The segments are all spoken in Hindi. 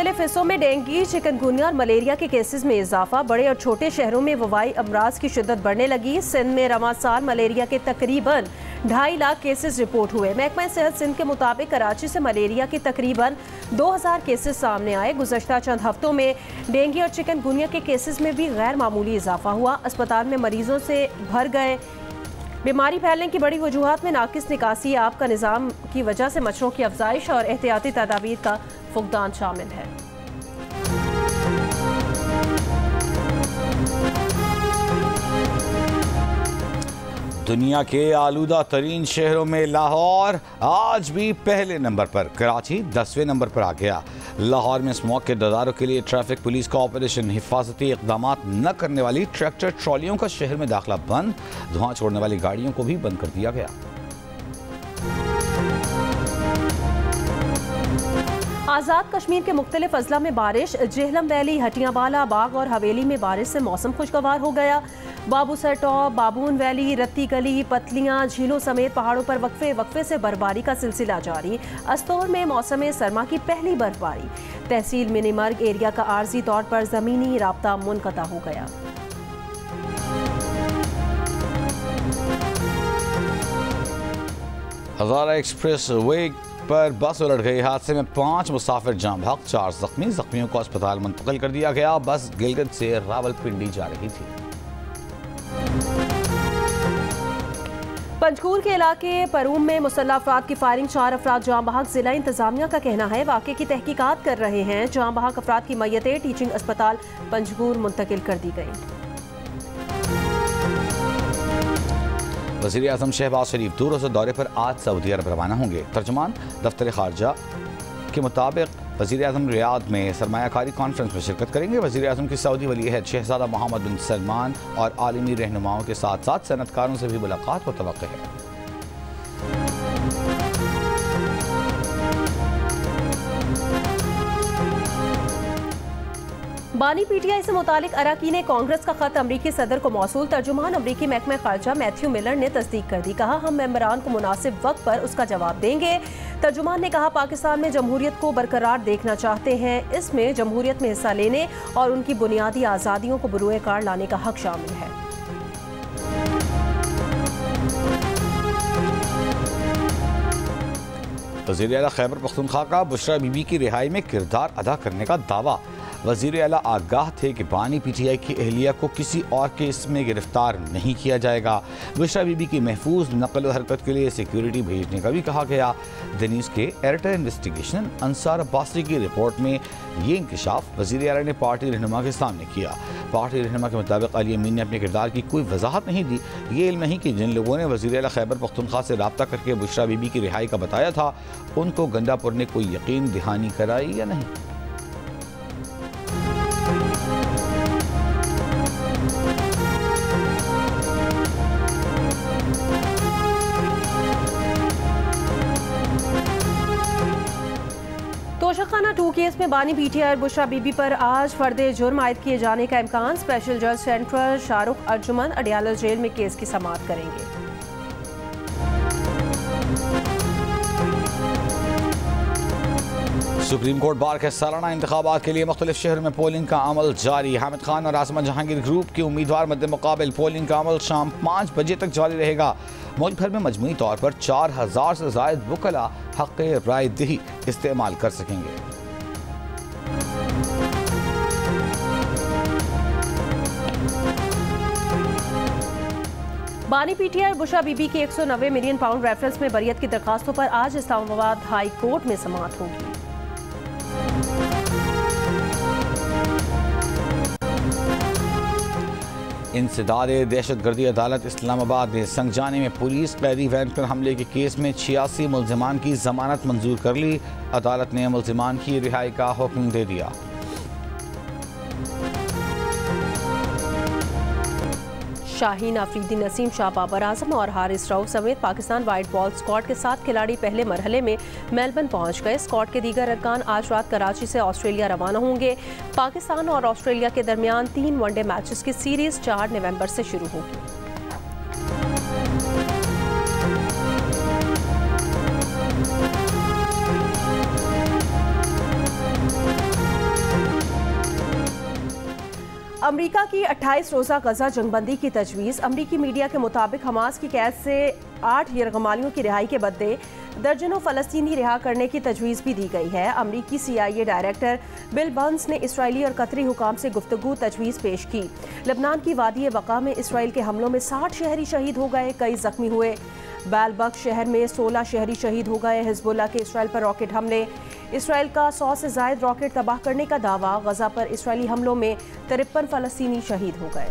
मुख्तलिफ हिस्सों में डेंगू, चिकनगुनिया और मलेरिया के केसेस में इजाफा। बड़े और छोटे शहरों में वबाई अमराज की शिद्दत बढ़ने लगी। सिंध में रवां साल मलेरिया के तकरीबन 2.5 लाख केसेस रिपोर्ट हुए। महकमा सेहत सिंध के मुताबिक कराची से मलेरिया के तकरीबन 2000 केसेस सामने आए। गुज़श्ता चंद हफ्तों में डेंगू और चिकनगुनिया के केसेस में भी गैर मामूली इजाफा हुआ। अस्पताल में मरीजों से भर गए। बीमारी फैलने की बड़ी वजूहात में नाकिस निकासी आब का निज़ाम की वजह से मच्छरों की अफजाइश और एहतियाती तदाबीर का फुकदान शामिल है। दुनिया के आलूदा तरीन शहरों में लाहौर आज भी पहले नंबर पर, कराची 10वें नंबर पर आ गया। लाहौर में स्मॉग के ददारों के लिए ट्रैफिक पुलिस का ऑपरेशन। हिफाजती इकदाम न करने वाली ट्रैक्टर ट्रॉलियों का शहर में दाखिला बंद। धुआं छोड़ने वाली गाड़ियों को भी बंद कर दिया गया। आज़ाद कश्मीर के मुख्तलिफ अजला में बारिश। जेहलम वैली, हटियाबाला, बाग और हवेली में बारिश से मौसम खुशगवार हो गया। बाबूसर टॉप, बाबून वैली, रत्ती गली, पतलियां, झीलों समेत पहाड़ों पर वक्फे वक्फे से बर्फबारी का सिलसिला जारी। अस्तौर में मौसम सरमा की पहली बर्फबारी। तहसील मिनीमर्ग एरिया का आर्जी तौर पर ज़मीनी राब्ता मुनक़ता हो गया। हज़ारा एक्सप्रेस वे पर बस उलट गई। हादसे में 5 मुसाफिर जाम बहक, 4 जख्मी। जख्मियों को अस्पताल मुंतकिल कर दिया गया। बस गिलगित से रावलपिंडी जा रही थी। पंचकूल के इलाके परूम में मुसल्लह अफराद की फायरिंग, 4 अफराद जाम बहक। जिला इंतजामिया का कहना है वाक़े की तहकीकात कर रहे हैं। जाम बहक अफराद की मैयतें टीचिंग अस्पताल पंचकूल मुंतकिल कर दी गई। वज़ीर आज़म शहबाज शरीफ 2 रोज़ा दौरे पर आज सऊदी अरब रवाना होंगे। तर्जुमान दफ्तर खारजा के मुताबिक वज़ीर आज़म रियाद में सरमायाकारी कॉन्फ्रेंस में शिरकत करेंगे। वज़ीर आज़म की सऊदी वली अहद शहज़ादा मोहम्मद बिन सलमान और आलमी रहनुमाओं के साथ साथ सनतकारों से भी मुलाकात मुतवक्किल है। बानी पीटीआई से मुतालिक अरकान कांग्रेस का खत अमरीकी सदर को मौसूल। तर्जुमान अमरीकी महकमा खारजा मैथ्यू मिलर ने तस्दीक कर दी। कहा, हम मेंबरान को मुनासिब वक्त पर उसका जवाब देंगे। तर्जुमान ने कहा, पाकिस्तान में जमहूरियत को बरकरार देखना चाहते हैं। इसमें जमहूरियत में हिस्सा लेने और उनकी बुनियादी आज़ादियों को बरूए कार लाने का हक शामिल है। वज़ीर आला खैबर पख्तूनख्वा का बुशरा बीबी की रिहाई में किरदार अदा करने का दावा। वज़ीर आला आगाह थे कि बानी पीटीआई की अहलिया को किसी और केस में गिरफ्तार नहीं किया जाएगा। बुशरा बीबी की महफूज नकल व हरकत के लिए सिक्योरिटी भेजने का भी कहा गया। दनीस के एयरटेल इन्वेस्टिगेशन अंसार अब्बासी की रिपोर्ट में ये इंकशाफ वज़ीर आला ने पार्टी रहनुमा के सामने किया। पार्टी रहनुमा के मुताबिक अली अमीन ने अपने किरदार की कोई वजाहत नहीं दी। ये इल्म नहीं कि जिन लोगों ने वज़ीर आला खैबर पख्तूनख्वा से रब्ता करके बुशरा बीबी की रिहाई का बताया था, उनको गंडापुर ने कोई यकीन दहानी कराई या नहीं। तोशाखाना 2 केस में बानी पीटीआई और बुशरा बीबी पर आज फर्दे जुर्म आयद किए जाने का इम्कान। स्पेशल जज सेंट्रल शाहरुख अर्जुमन अडियाला जेल में केस की समाअत करेंगे। सुप्रीम कोर्ट बार के सालाना इंतखाबात के लिए मुख्तलिफ शहरों में पोलिंग का अमल जारी। हामिद खान और आसमा जहांगीर ग्रुप के उम्मीदवार मद्दे मुकाबिल पोलिंग का अमल शाम 5 बजे तक जारी रहेगा। मुल्क भर में मजमूई तौर पर 4000 से ज़ायद वकला हक़ राय दही इस्तेमाल कर सकेंगे। बानी पीटीआई और बुशरा बीबी की 190 मिलियन पाउंड रेफरेंस में बरियत की दरखास्तों पर आज इस्लामाबाद हाई कोर्ट में समाअत होगी। इंसदाद दहशतगर्दी अदालत इस्लामाबाद ने संगजाने में पुलिस कैदी वैन पर हमले के केस में 86 मुल्जिमान की जमानत मंजूर कर ली। अदालत ने मुल्जिमान की रिहाई का हुक्म दे दिया। शाहीन अफरीदी, नसीम शाह, बाबर आजम और हारिस रऊफ समेत पाकिस्तान वाइट बॉल स्क्वाड के 7 खिलाड़ी पहले मरहले में मेलबर्न पहुंच गए। स्क्वाड के दीगर अरकान आज रात कराची से ऑस्ट्रेलिया रवाना होंगे। पाकिस्तान और ऑस्ट्रेलिया के दरमियान 3 वनडे मैचेस की सीरीज 4 नवंबर से शुरू होगी। अमरीका की 28 रोज़ा गजा जंगबंदी की तजवीज़। अमरीकी मीडिया के मुताबिक हमास की कैद से 8 यरगमालियों की रिहाई के बदले दर्जनों फ़लस्तीनी रिहा करने की तजवीज़ भी दी गई है। अमरीकी CIA डायरेक्टर बिल बर्न्स ने इसराइली और कतरी हुकाम से गुफ्तगू तजवीज़ पेश की। लबनान की वादी बका में इसराइल के हमलों में 60 शहरी शहीद हो गए, कई जख्मी हुए। बैलबक शहर में 16 शहरी शहीद हो गए। हिजबुल्लाह के इसराइल पर रॉकेट हमले। इसराइल का 100 से ज़ायद रॉकेट तबाह करने का दावा। गजा पर इसराइली हमलों में 53 फ़लस्तीनी शहीद हो गए।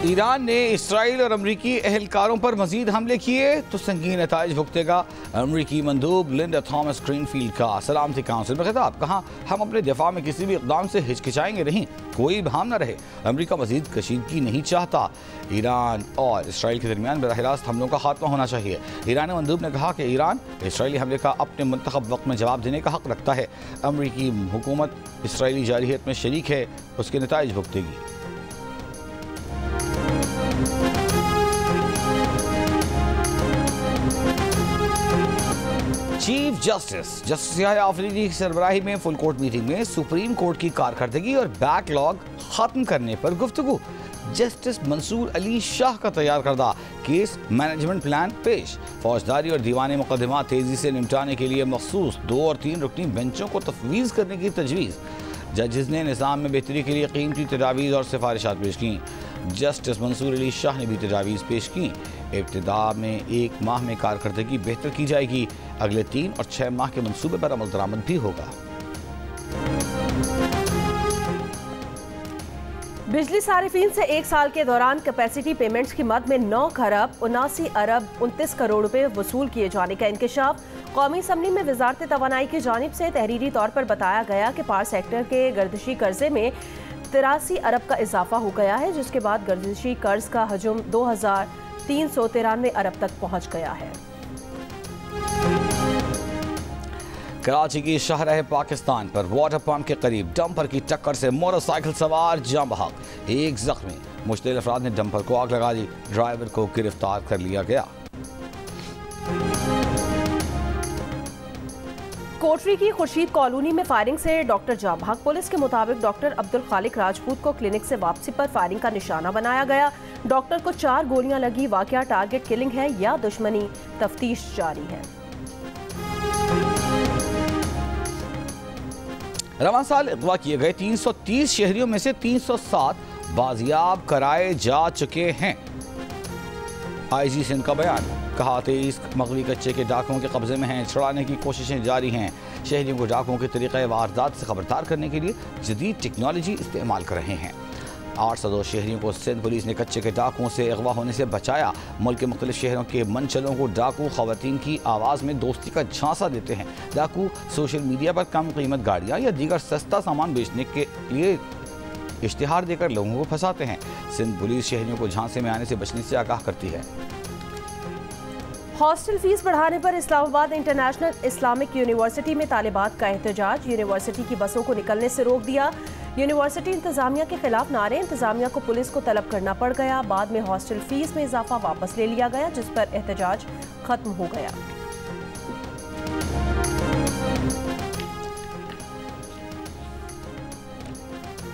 ईरान ने इसराइल और अमरीकी एहलकारों पर मजीद हमले किए तो संगीन नताइज भुगतेगा। अमरीकी मंदूब लिंडा थॉमस ग्रीनफील्ड का सलामती काउंसिल में खिताब। कहा, हम अपने दिफा में किसी भी इक़दाम से हिचकिचाएंगे नहीं, कोई भाम न रहे। अमरीका मजीद कशीदगी नहीं चाहता। ईरान और इसराइल के दरमियान बराह रास्त हमलों का खात्मा होना चाहिए। ईरानी मंदूब ने कहा कि ईरान इसराइली हमले का अपने मुंतखब वक्त में जवाब देने का हक रखता है। अमरीकी हुकूमत इसराइली जारहियत में शरीक है, उसके नताइज भुगतेगी। चीफ जस्टिस आफरीदी की सरबराही में फुल कोर्ट मीटिंग में सुप्रीम कोर्ट की कारकर्दगी और बैकलॉग खत्म करने पर गुफ्तगू। जस्टिस मंसूर अली शाह का तैयार करदा केस मैनेजमेंट प्लान पेश। फौजदारी और दीवानी मुकदमा तेजी से निपटाने के लिए मखसूस 2 और 3 रुकनी बेंचों को तफवीज़ करने की तजवीज़। जजेस ने निज़ाम में बेहतरी के लिए कीमती तजावीज़ और सिफारिशात पेश की। जस्टिस मंसूर अली शाह ने भी तजावीज़ पेश की। इब्तिदा में 1 माह में कारकर्दगी बेहतर की जाएगी। अगले 3 और 6 माह के मंसूबे पर अमल दरामद भी होगा। बिजली सारिफीन से 1 साल के दौरान कैपेसिटी पेमेंट्स की मद में 9 खरब 79 अरब 29 करोड़ रुपए वसूल किए जाने का इंकशाफ। कौमी असम्बली में वजारत तवानाई की जानिब से तहरीरी तौर पर बताया गया कि पावर सेक्टर के गर्दिशी कर्जे में 83 अरब का इजाफा हो गया है, जिसके बाद गर्दिशी कर्ज का हजम 2393 अरब तक पहुंच गया है। कराची की शाहराह पाकिस्तान पर वाटर पंप के करीब डंपर की टक्कर से मोटरसाइकिल सवार जाम बहक, 1 जख्मी। मुश्तिल अफराद ने डंपर को आग लगा दी। ड्राइवर को गिरफ्तार कर लिया गया। कोटरी की खुर्शीद कॉलोनी में फायरिंग से डॉक्टर जाम बहक। पुलिस के मुताबिक डॉक्टर अब्दुल खालिक राजपूत को क्लिनिक से वापसी पर फायरिंग का निशाना बनाया गया। डॉक्टर को 4 गोलियां लगी। वाकया टारगेट किलिंग है या दुश्मनी, तफ्तीश जारी है। रवां साल अगवा किए गए 330 शहरियों में से 307 बाजियाब कराए जा चुके हैं। IG सिंध का बयान। कहा, 23 मगवी कच्चे के डाकुओं के कब्जे में हैं। छुड़ाने की कोशिशें जारी हैं। शहरियों को डाकुओं के तरीक़े वारदात से खबरदार करने के लिए जदीद टेक्नोलॉजी इस्तेमाल कर रहे हैं। 802 शहरियों को सिंध पुलिस ने कच्चे के डाकुओं से अगवा होने से बचाया। मुल्क के मुख्तलिफ शहरों के मनचलों को डाकू खवातीन की आवाज़ में दोस्ती का झांसा देते हैं। डाकू सोशल मीडिया पर कम कीमत गाड़ियाँ या दीगर सस्ता सामान बेचने के लिए इश्तिहार देकर लोगों को फंसाते हैं। सिंध पुलिस शहरियों को झांसे में आने से बचने से आगाह करती है। हॉस्टल फीस बढ़ाने पर इस्लामाबाद इंटरनेशनल इस्लामिक यूनिवर्सिटी में तालिबात का एहतजाज। यूनिवर्सिटी की बसों को निकलने से रोक दिया। यूनिवर्सिटी इंतजामिया के खिलाफ नारे। इंतजामिया को पुलिस को तलब करना पड़ गया। बाद में हॉस्टल फीस में इजाफा वापस ले लिया गया, जिस पर एहतजाज खत्म हो गया।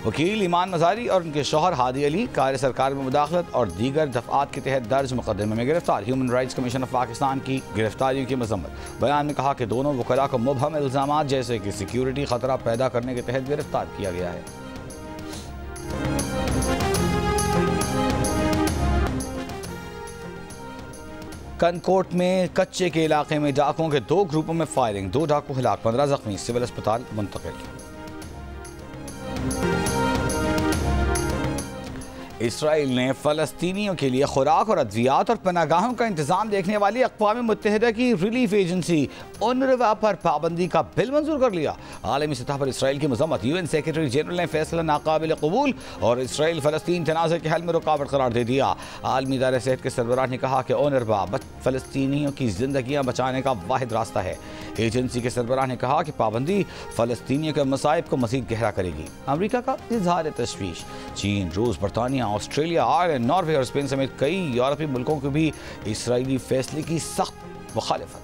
वकील ईमान मजारी और उनके शौहर हादी अली कार्य सरकार में मुदाखलत और दीगर दफात के तहत दर्ज मुकदमे में गिरफ्तार। Human rights commission of Pakistan की गिरफ्तारियों की मजम्मत। बयान में कहा कि दोनों वकला को मुबहम इल्जामात जैसे कि सिक्योरिटी खतरा पैदा करने के तहत गिरफ्तार किया गया है। कनकोट में कच्चे के इलाके में डाकुओं के 2 ग्रुपों में फायरिंग। 2 डाकू हिलाक, 15 जख्मी, सिविल अस्पताल मुंतकिल। इसराइल ने फ़लस्तीनियों के लिए खुराक और अद्वियात और पनागाहों का इंतजाम देखने वाली अक़वाम मुत्तहिदा की रिलीफ एजेंसी UNRWA पर पाबंदी का बिल मंजूर कर लिया। आलमी सतह पर इसराइल की मज़म्मत। UN सेक्रेटरी जनरल ने फैसला नाकाबिल कबूल और इसराइल फ़लस्तीन तनाज़े के हल में रुकावट करार दे दिया। आलमी इदारे सेहत के सरबराह ने कहा कि UNRWA फ़लस्तीनियों की ज़िंदगियाँ बचाने का वाहिद रास्ता है। एजेंसी के सरबराह ने कहा कि पाबंदी फ़लस्तीनियों के मसाइब को मज़ीद गहरा करेगी। अमरीका का इज़हार तशवीश। चीन, रूस, बरतानिया, ऑस्ट्रेलिया, आयरलैंड, नॉर्वे और स्पेन समेत कई यूरोपीय मुल्कों को भी इसराइली फैसले की सख्त मुखालिफत।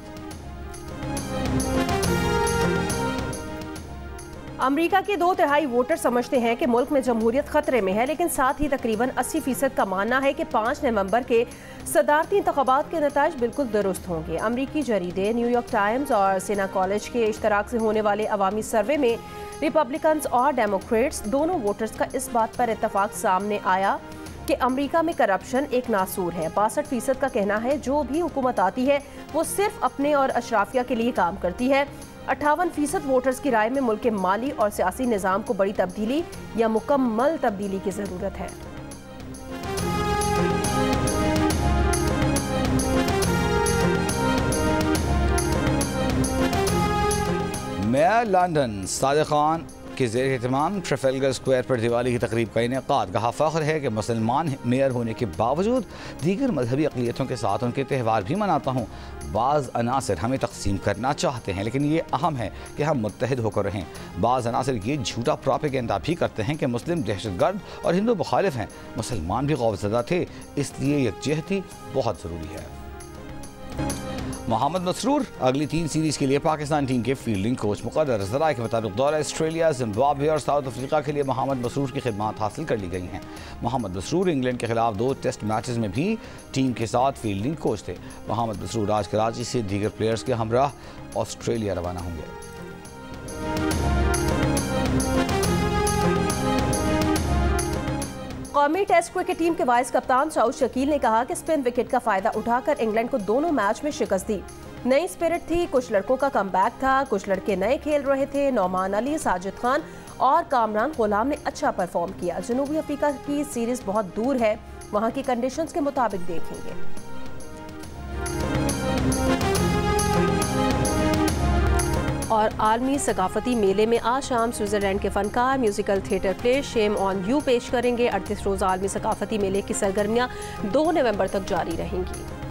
अमेरिका के 2/3 वोटर समझते हैं कि मुल्क में जमहूरियत खतरे में है, लेकिन साथ ही तकरीबन 80% का मानना है कि 5 नवंबर के सदारती इंतखाबात के नताइज बिल्कुल दुरुस्त होंगे। अमरीकी जरीदे न्यूयॉर्क टाइम्स और सिना कॉलेज के इश्तराक से होने वाले अवामी सर्वे में रिपब्लिकन्स और डेमोक्रेट्स दोनों वोटर्स का इस बात पर इत्तफाक सामने आया कि अमेरिका में करप्शन एक नासूर है। 62% का कहना है जो भी हुकूमत आती है वो सिर्फ अपने और अशराफिया के लिए काम करती है। 58% वोटर्स की राय में मुल्क के माली और सियासी निज़ाम को बड़ी तब्दीली या मुकम्मल तब्दीली की ज़रूरत है। मेयर लंदन सादिक खान के ज़ेर एहतमाम ट्रफेलगर स्क्वायर पर दिवाली की तकरीब का इनेकाद। कहा, फ़ख्र है कि मुसलमान मेयर होने के बावजूद दीगर मजहबी अक़लियतों के साथ उनके त्यौहार भी मनाता हूँ। बाज़ अनासर हमें तकसीम करना चाहते हैं, लेकिन ये अहम है कि हम मुत्तहिद होकर रहें। बाज़ अनासर ये झूठा प्रोपेगेंडा भी करते हैं कि मुस्लिम दहशतगर्द और हिंदू मुखालिफ हैं। मुसलमान भी खौफज़दा थे, इसलिए यकजहती बहुत ज़रूरी है। मोहम्मद मसरूर अगली 3 सीरीज़ के लिए पाकिस्तान टीम के फील्डिंग कोच मुकर्रर। ज़राए के मुताबिक दौरा ऑस्ट्रेलिया, जिम्बाब्वे और साउथ अफ्रीका के लिए मोहम्मद मसरूर की खिदमात हासिल कर ली गई हैं। मोहम्मद मसरूर इंग्लैंड के खिलाफ 2 टेस्ट मैचेस में भी टीम के साथ फील्डिंग कोच थे। मोहम्मद मसरूर आज कराची से दीगर प्लेयर्स के हमराह ऑस्ट्रेलिया रवाना होंगे। कौमी टेस्ट क्रिकेट टीम के वाइस कप्तान सऊद शकील ने कहा कि स्पिन विकेट का फायदा उठाकर इंग्लैंड को दोनों मैच में शिकस्त दी। नई स्पिरिट थी, कुछ लड़कों का कमबैक था, कुछ लड़के नए खेल रहे थे। नौमान अली, साजिद खान और कामरान गुलाम ने अच्छा परफॉर्म किया। जनूबी अफ्रीका की सीरीज बहुत दूर है, वहां की कंडीशंस के मुताबिक देखेंगे। और आलमी सकाफती मेले में आज शाम स्विट्जरलैंड के फनकार musical theatre play shame on you पेश करेंगे। 38 रोज़ आलमी सकाफती मेले की सरगर्मियां 2 नवंबर तक जारी रहेंगी।